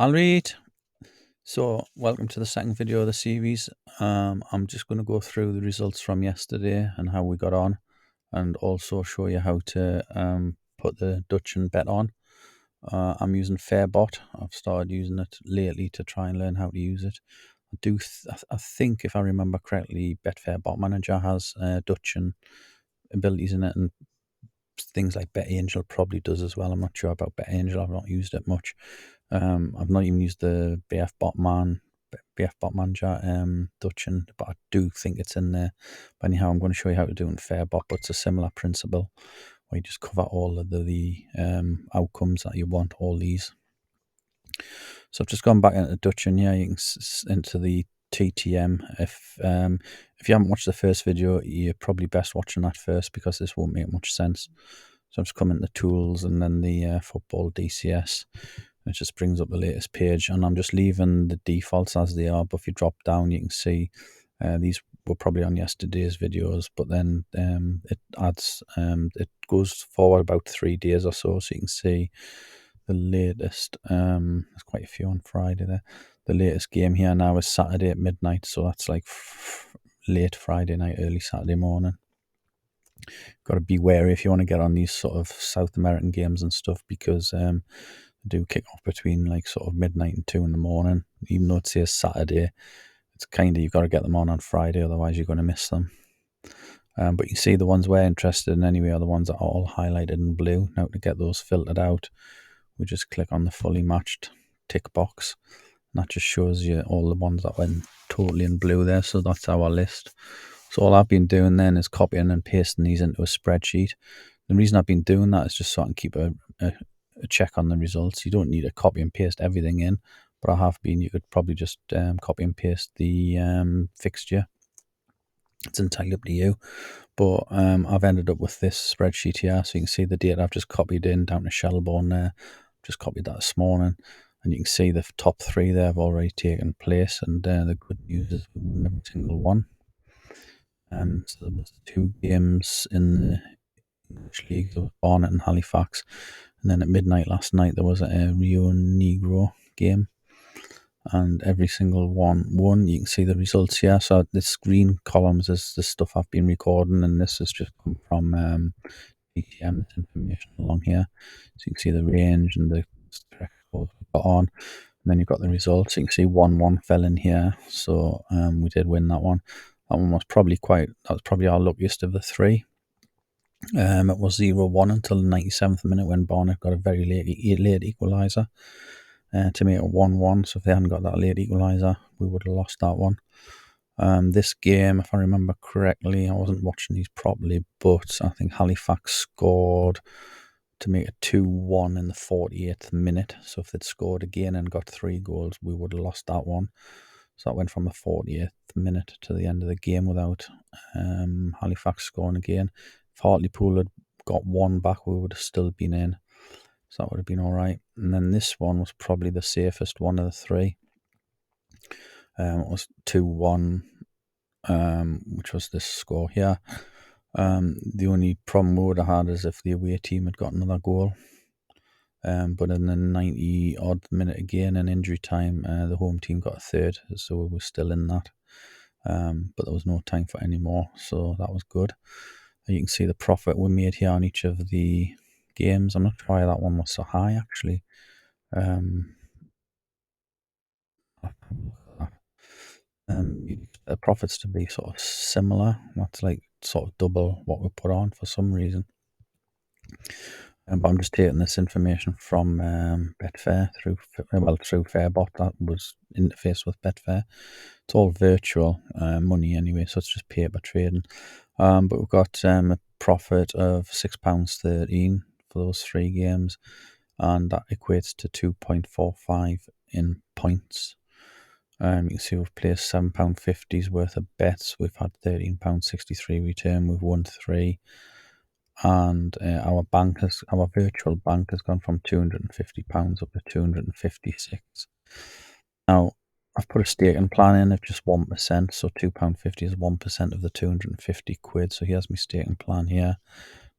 I'll read. So, welcome to the second video of the series. I'm just going to go through the results from yesterday and how we got on, and also show you how to put the Dutch and bet on. I'm using Fairbot. I've started using it lately to try and learn how to use it. I think, if I remember correctly, Betfair Bot Manager has Dutch and abilities in it, and things like BetAngel probably does as well. I'm not sure about BetAngel. I've not used it much. I've not even used the BF Bot Manager Dutchin, but I do think it's in there. But anyhow, I'm going to show you how to do it in Fairbot, but it's a similar principle where you just cover all of the outcomes that you want, all these. So I've just gone back into Dutchin here. You can into the TTM. If you haven't watched the first video, you're probably best watching that first, because this won't make much sense. So I'm just coming to tools and then the football DCS. It just brings up the latest page, and I'm just leaving the defaults as they are. But if you drop down, you can see these were probably on yesterday's videos, but then it adds, it goes forward about 3 days or so, so you can see the latest. There's quite a few on Friday there. The latest game here now is Saturday at midnight, so that's like late Friday night, early Saturday morning. Got to be wary if you want to get on these sort of South American games and stuff, because they do kick off between like sort of midnight and 2 in the morning. Even though it says Saturday, it's kind of, you've got to get them on Friday, otherwise you're going to miss them. But you see the ones we're interested in anyway are the ones that are all highlighted in blue. Now, to get those filtered out, we just click on the fully matched tick box, and that just shows you all the ones that went totally in blue there. So that's our list. So all I've been doing then is copying and pasting these into a spreadsheet. The reason I've been doing that is just so I can keep a check on the results. You don't need to copy and paste everything in, but I have been. You could probably just copy and paste the fixture. It's entirely up to you. But I've ended up with this spreadsheet here, so you can see the data I've just copied in down to Shelbourne there. Just copied that this morning, and you can see the top 3 there have already taken place, and the good news is we won every single one. So there was 2 games in the English League. There was Barnet and Halifax, and then at midnight last night there was a Rio Negro game, and every single one won. You can see the results here. So this green columns is the stuff I've been recording, and this has just come from TTM information along here. So you can see the range and the correct scores we got on, and then you've got the results. You can see 1-1 fell in here, so we did win that one. That one was probably our luckiest of the 3. It was 0-1 until the 97th minute, when Barnet got a very late equaliser to make it 1-1. So if they hadn't got that late equaliser, we would have lost that one. This game, if I remember correctly, I wasn't watching these properly, but I think Halifax scored to make it 2-1 in the 48th minute. So if they'd scored again and got 3 goals, we would have lost that one. So that went from the 40th minute to the end of the game without Halifax scoring again. If Hartlepool had got 1 back, we would have still been in. So that would have been all right. And then this one was probably the safest one of the 3. It was 2-1, which was this score here. The only problem we would have had is if the away team had got another goal. But in the 90-odd minute again, in injury time, the home team got a 3rd, so we were still in that. But there was no time for any more, so that was good. You can see the profit we made here on each of the games. I'm not sure why that one was so high, actually. The profits to be sort of similar. That's like sort of double what we put on for some reason. But I'm just taking this information from Betfair through Fairbot. That was interfaced with Betfair. It's all virtual money anyway, so it's just paper trading. But we've got a profit of £6.13 for those 3 games, and that equates to 2.45 in points. You can see we've placed £7.50's worth of bets. We've had £13.63 return. We've won 3. And our virtual bank has gone from £250 up to 256. Now, I've put a staking plan in of just 1%, so £2.50 is 1% of the 250 quid. So here's my staking plan here.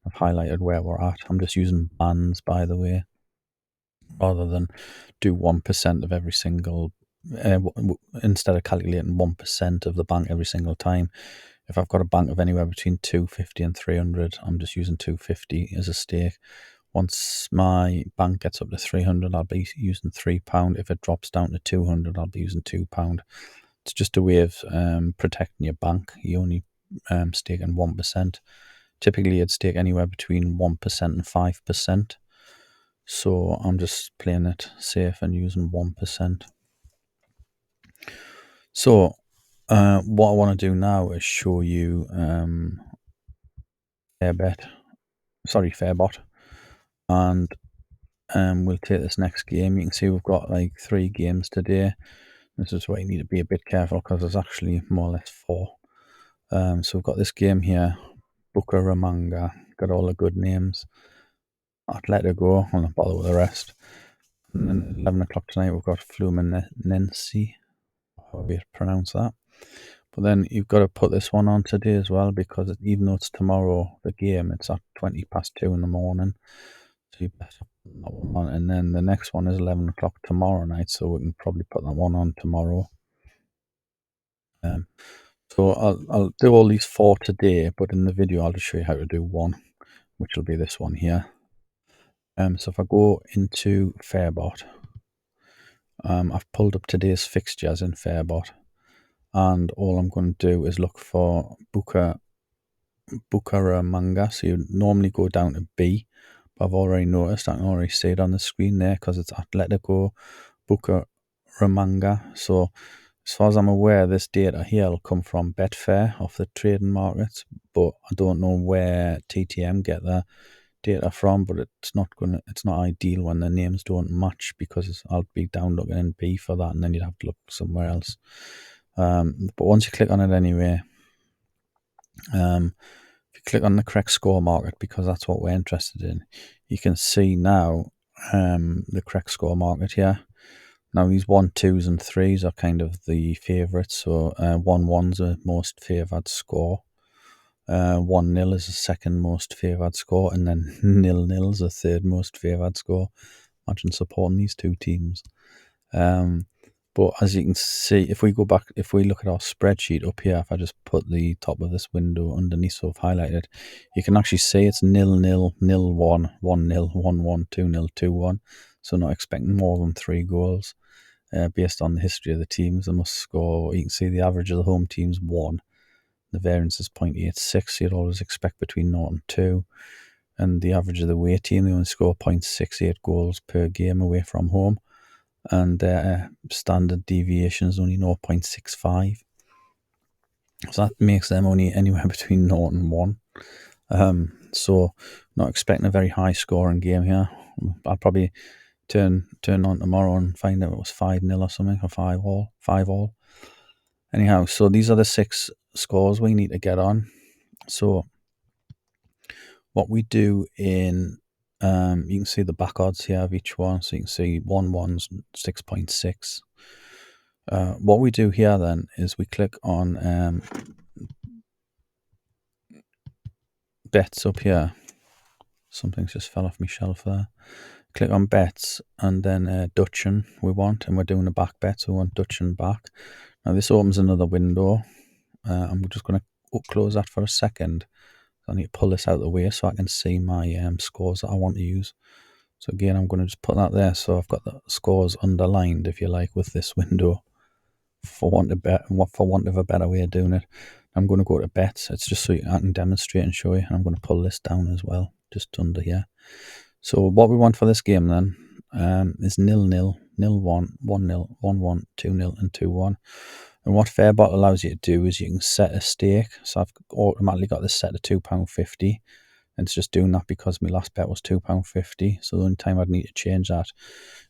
I've highlighted where we're at. I'm just using bands, by the way. rather than do 1% of every single, instead of calculating 1% of the bank every single time. If I've got a bank of anywhere between 250 and 300, I'm just using 250 as a stake. Once my bank gets up to 300, I'll be using £3. If it drops down to 200, I'll be using £2. It's just a way of protecting your bank. You only staking 1%. Typically, you'd stake anywhere between 1% and 5%. So I'm just playing it safe and using 1%. So what I want to do now is show you Fairbot, and we'll take this next game. You can see we've got like 3 games today. This is where you need to be a bit careful because there's actually more or less 4. So we've got this game here, Bucaramanga, got all the good names. Atletico, I'll not bother with the rest. And then 11 o'clock tonight we've got Fluminense, how do you pronounce that? But then you've got to put this one on today as well, because even though it's tomorrow, the game, it's at 2:20 in the morning. So you better put that one on. And then the next one is 11 o'clock tomorrow night, so we can probably put that one on tomorrow. So I'll do all these 4 today, but in the video I'll just show you how to do one, which will be this one here. So if I go into Fairbot, I've pulled up today's fixtures in Fairbot, and all I'm going to do is look for Bucaramanga. So you normally go down to B, but I've already noticed, I can already see it on the screen there because it's Atletico Bucaramanga. So as far as I'm aware, this data here will come from Betfair off the trading markets, but I don't know where TTM get their data from. But it's not ideal when the names don't match, because I'll be down looking in B for that, and then you'd have to look somewhere else. But once you click on it anyway, if you click on the correct score market, because that's what we're interested in, you can see now the correct score market here. Now these 1, 2s and 3s are kind of the favourites. So 1-1's the most favoured score. 1-0 is the second most favoured score, and then 0-0 is the third most favoured score. Imagine supporting these 2 teams. But as you can see, if we go back, if we look at our spreadsheet up here, if I just put the top of this window underneath, so I've highlighted, you can actually see it's 0-0, 0-1, 1-0, 1-1, 2-0, 2-1. So not expecting more than 3 goals. Based on the history of the teams, they must score. You can see the average of the home teams 1. The variance is 0.86. So you'd always expect between 0 and 2. And the average of the away team, they only score 0.68 goals per game away from home. And their standard deviation is only 0.65. So that makes them only anywhere between 0 and 1. So not expecting a very high scoring game here. I'll probably turn on tomorrow and find out it was 5-0 or something, or 5-all. Anyhow, so these are the 6 scores we need to get on. So what we do in, you can see the back odds here of each one. So you can see 1-1's 6.6. What we do here then is we click on bets up here. Something's just fell off my shelf there. Click on bets, and then Dutchen we want, and we're doing a back bet, so we want Dutchen back. Now this opens another window. I'm just going to close that for a second. I need to pull this out of the way so I can see my scores that I want to use. So again, I'm going to just put that there, so I've got the scores underlined, if you like, with this window, for want of a better way of doing it. I'm going to go to bets. It's just so I can demonstrate and show you. And I'm going to pull this down as well, just under here. So what we want for this game then is 0-0, 0-1, 1-0, 1-1, 2-0 and 2-1. And what Fairbot allows you to do is you can set a stake. So I've automatically got this set to £2.50. And it's just doing that because my last bet was £2.50. So the only time I'd need to change that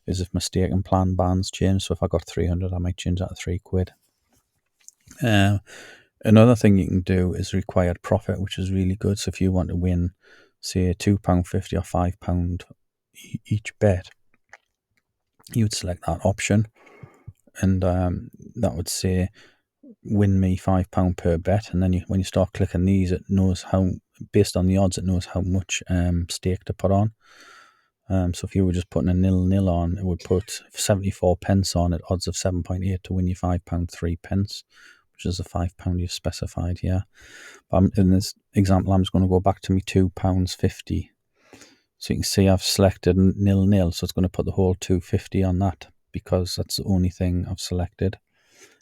is if my staking plan bands change. So if I got 300, I might change that to £3. Another thing you can do is required profit, which is really good. So if you want to win, say, £2.50 or £5 each bet, you would select that option, and that would say win me £5 per bet. And then when you start clicking these, it knows how, based on the odds, it knows how much stake to put on. So if you were just putting a 0-0 on, it would put 74 pence on at odds of 7.8 to win you £5.3, which is the £5 you've specified here. But in this example, I'm just going to go back to me £2.50. So you can see I've selected 0-0, so it's going to put the whole 250 on that because that's the only thing I've selected.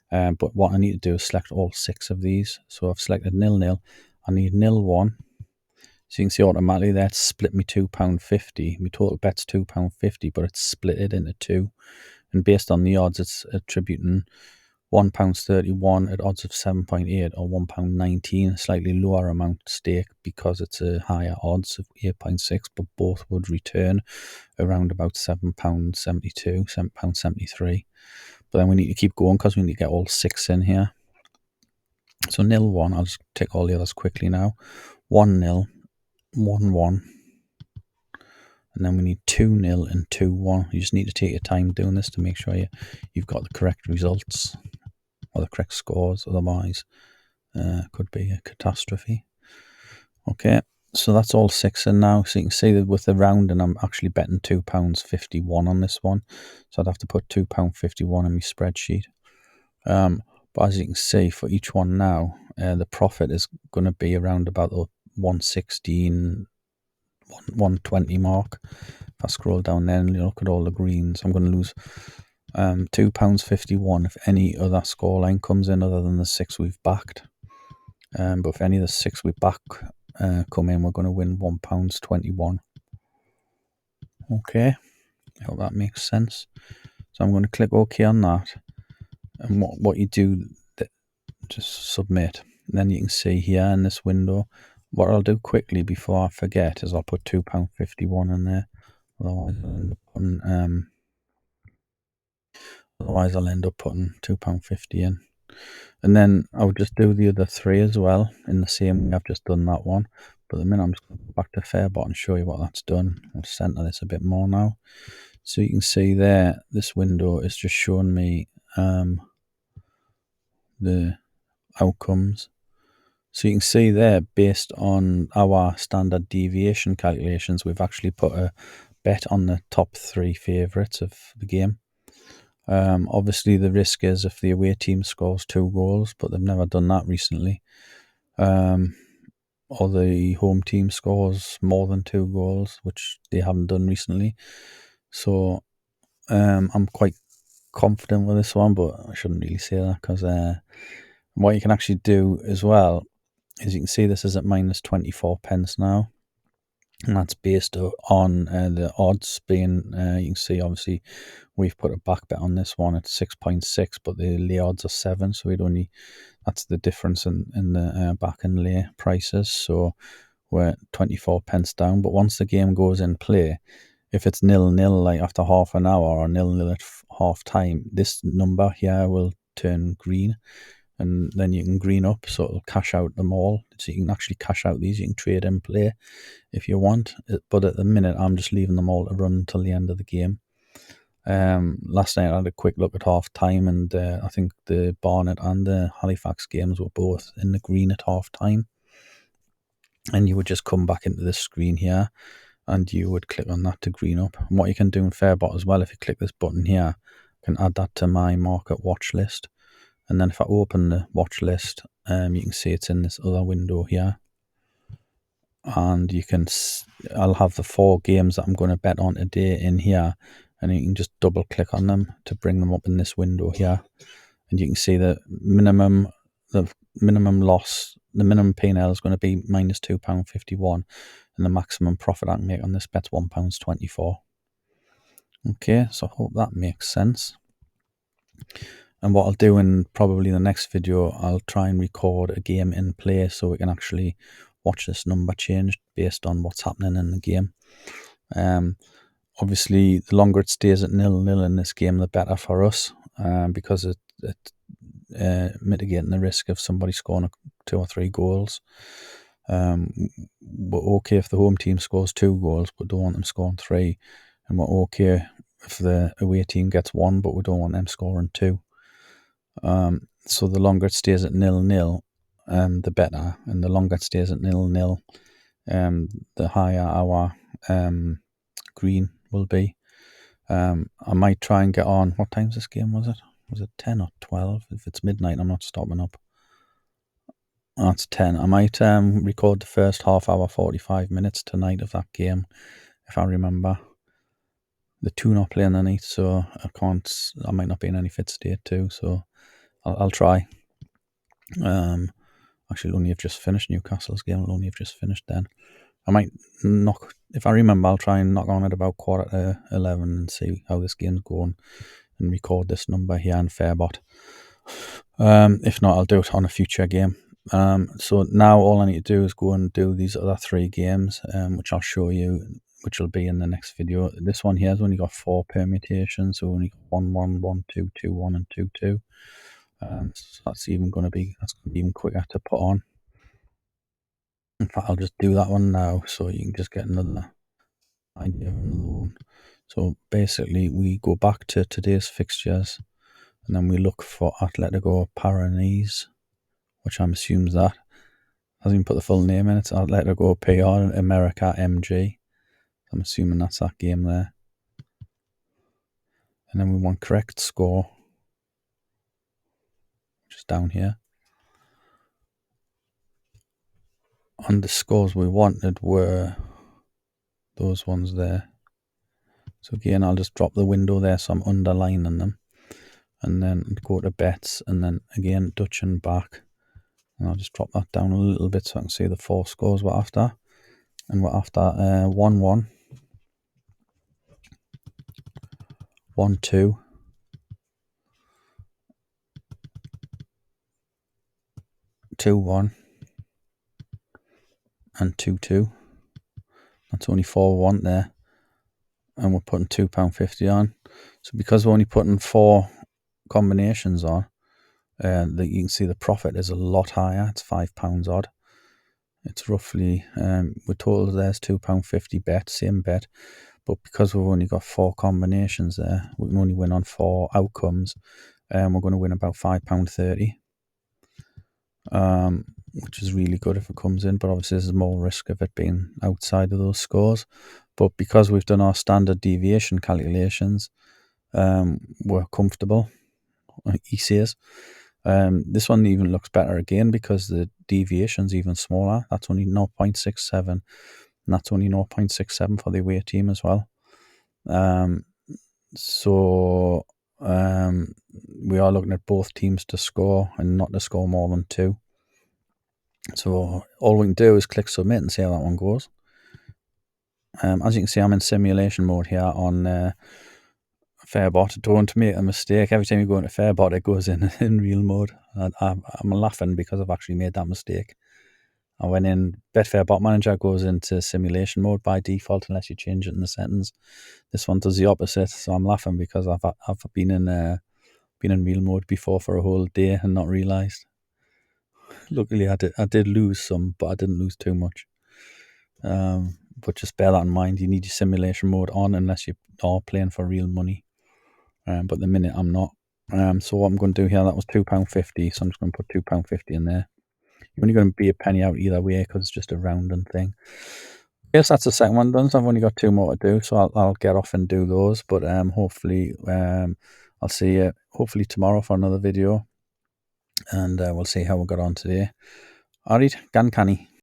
But what I need to do is select all 6 of these. So I've selected 0-0. I need 0-1. So you can see automatically that's split me £2.50. My total bet's £2.50, but it's split it into 2. And based on the odds, it's attributing £1.31 at odds of 7.8 or £1.19, a slightly lower amount stake because it's a higher odds of 8.6, but both would return around about £7.72, £7.73. But then we need to keep going because we need to get all 6 in here. So 0-1, I'll just take all the others quickly now. 1-0, 1-1. And then we need 2-0 and 2-1. You just need to take your time doing this to make sure you've got the correct results or the correct scores. Otherwise, could be a catastrophe. Okay, so that's all 6 in now. So you can see that with the rounding, I'm actually betting £2.51 on this one. So I'd have to put £2.51 in my spreadsheet. But as you can see, for each one now, the profit is going to be around about the 116, 120 mark. If I scroll down there and look at all the greens, I'm going to lose £2.51 if any other scoreline comes in other than the 6 we've backed. But if any of the 6 we back come in, we're going to win £1.21. Okay, I hope that makes sense. So I'm going to click OK on that. And what you do, just submit. And then you can see here in this window, what I'll do quickly before I forget is I'll put £2.51 in there. Otherwise I'll end up putting £2.50 in. And then I would just do the other 3 as well in the same way I've just done that one. But the minute I'm just going to go back to Fairbot and show you what that's done. I'll center this a bit more now. So you can see there, this window is just showing me the outcomes. So you can see there, based on our standard deviation calculations, we've actually put a bet on the top 3 favourites of the game. Obviously, the risk is if the away team scores 2 goals, but they've never done that recently, or the home team scores more than 2 goals, which they haven't done recently. So I'm quite confident with this one, but I shouldn't really say that because what you can actually do as well is you can see this is at minus 24 pence now. And that's based on the odds being, you can see obviously we've put a back bet on this one at 6.6, but the lay odds are 7, so that's the difference in the back and lay prices. So we're 24 pence down, but once the game goes in play, if it's 0-0 like after half an hour or 0-0 at half time, this number here will turn green. And then you can green up, so it'll cash out them all. So you can actually cash out these. You can trade and play if you want. But at the minute, I'm just leaving them all to run until the end of the game. Last night I had a quick look at half time, and I think the Barnet and the Halifax games were both in the green at half time. And you would just come back into this screen here, and you would click on that to green up. And what you can do in Fairbot as well, if you click this button here, I can add that to my market watch list. And then if I open the watch list, you can see it's in this other window here. And I'll have the 4 games that I'm going to bet on today in here. And you can just double click on them to bring them up in this window here. And you can see the minimum loss, the minimum P&L is going to be minus £2.51. And the maximum profit I can make on this bet's £1.24. Okay, so I hope that makes sense. And what I'll do in probably the next video, I'll try and record a game in play so we can actually watch this number change based on what's happening in the game. Obviously, the longer it stays at 0-0 in this game, the better for us, because it mitigating the risk of somebody scoring 2 or 3 goals. We're okay if the home team scores 2 goals, but don't want them scoring 3. And we're okay if the away team gets 1, but we don't want them scoring 2. So the longer it stays at 0-0, the better. And the longer it stays at 0-0, the higher our green will be. I might try and get on. What time's this game, was it? Was it 10 or 12? If it's midnight, I'm not stopping up. That's 10. I might record the first half hour, 45 minutes tonight of that game, if I remember. The two not playing tonight, so I might not be in any fit state too, so I'll try. Actually, it'll only have just finished. Newcastle's game will only have just finished then. I might knock, if I remember, I'll try and knock on at about 11:15 and see how this game's going and record this number here in Fairbot. If not, I'll do it on a future game. So now all I need to do is go and do these other 3 games, which I'll show you, which will be in the next video. This one here has only got 4 permutations, so only got 1, 1, 1, 2, 2, 1, and 2, 2. So that's going to be even quicker to put on. In fact, I'll just do that one now, so you can just get another idea of another one. So basically, we go back to today's fixtures, and then we look for Atletico Paranaense, which I'm assuming that hasn't even put the full name in. It's Atletico PR America MG. I'm assuming that's that game there. And then we want correct score, which is down here. And the scores we wanted were those ones there. So again, I'll just drop the window there, so I'm underlining them. And then go to bets, and then again, Dutch and back. And I'll just drop that down a little bit so I can see the 4 scores we're after. And we're after 1-1, 1-2, 2-1, and 2-2. That's only 4 we want there. And we're putting £2.50 on. So because we're only putting 4 combinations on, that you can see the profit is a lot higher. It's £5 odd. It's roughly, we're told there's £2.50 bet, same bet. But because we've only got 4 combinations there, we can only win on 4 outcomes. We're going to win about £5.30. Which is really good if it comes in, but obviously there's more risk of it being outside of those scores. But because we've done our standard deviation calculations, we're comfortable. He says. This one even looks better again because the deviation's even smaller. That's only 0.67, and that's only 0.67 for the away team as well. So we are looking at both teams to score and not to score more than 2. So all we can do is click submit and see how that one goes. As you can see, I'm in simulation mode here on Fairbot. Don't make a mistake. Every time you go into Fairbot, it goes in real mode. I'm laughing because I've actually made that mistake. I went in, Betfair Bot Manager goes into simulation mode by default unless you change it in the settings. This one does the opposite, so I'm laughing because I've been in real mode before for a whole day and not realised. Luckily, I did lose some, but I didn't lose too much. But just bear that in mind. You need your simulation mode on unless you are playing for real money. But the minute I'm not. So what I'm going to do here, that was £2.50. So I'm just going to put £2.50 in there. You're only going to be a penny out either way because it's just a rounding thing. Yes, that's the second one done. So I've only got 2 more to do. So I'll get off and do those. But hopefully, I'll see you hopefully tomorrow for another video. And we'll see how we got on today. Alright, gan canny.